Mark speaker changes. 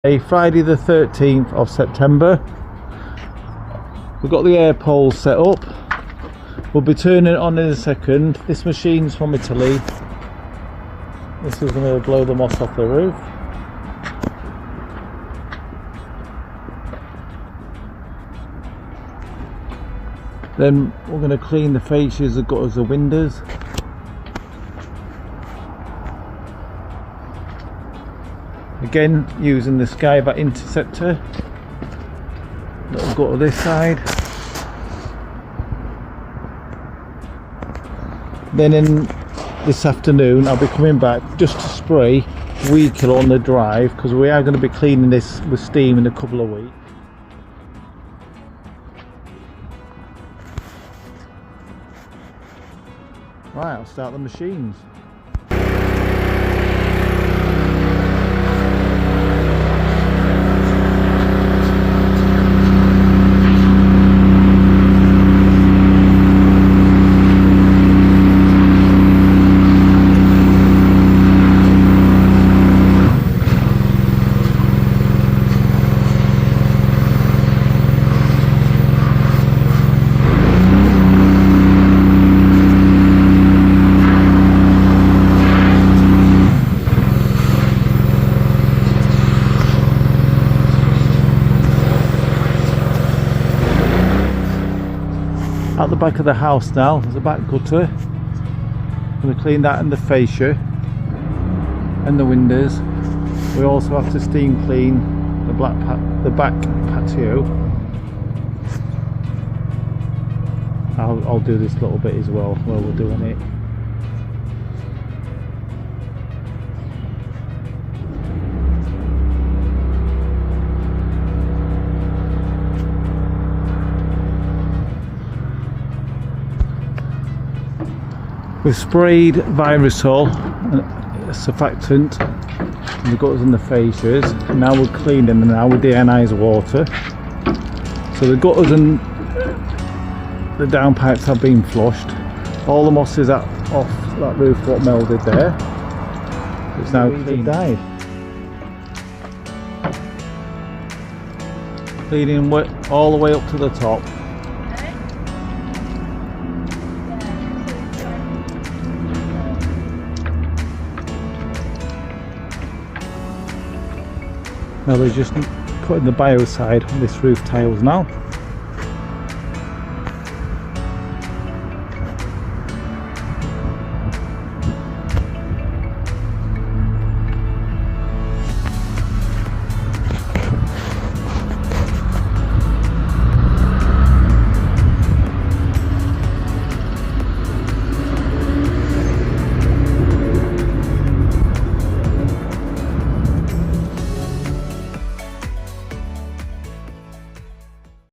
Speaker 1: Friday the 13th of September. We've got the air poles set up. We'll be turning it on in a second. This machine's from Italy. This is going to blow the moss off the roof. Then we're going to clean the fascias, the gutters, the windows. Again, using the Skyvac Interceptor. Little gutter this side. Then in this afternoon I'll be coming back just to spray weed killer on the drive, because we are going to be cleaning this with steam in a couple of weeks. Right, I'll start the machines. At the back of the house now, there's a back gutter. I'm going to clean that and the fascia and the windows. We also have to steam clean the back patio. I'll do this little bit as well while we're doing it. We've sprayed Virusol, a surfactant, in the gutters and the fascias. And now we're cleaning them now with deionized water. So the gutters and the downpipes have been flushed. All the moss is off that roof, what melded there. It's now clean. Cleaning all the way up to the top. Now they're just putting the biocide on this roof tiles now.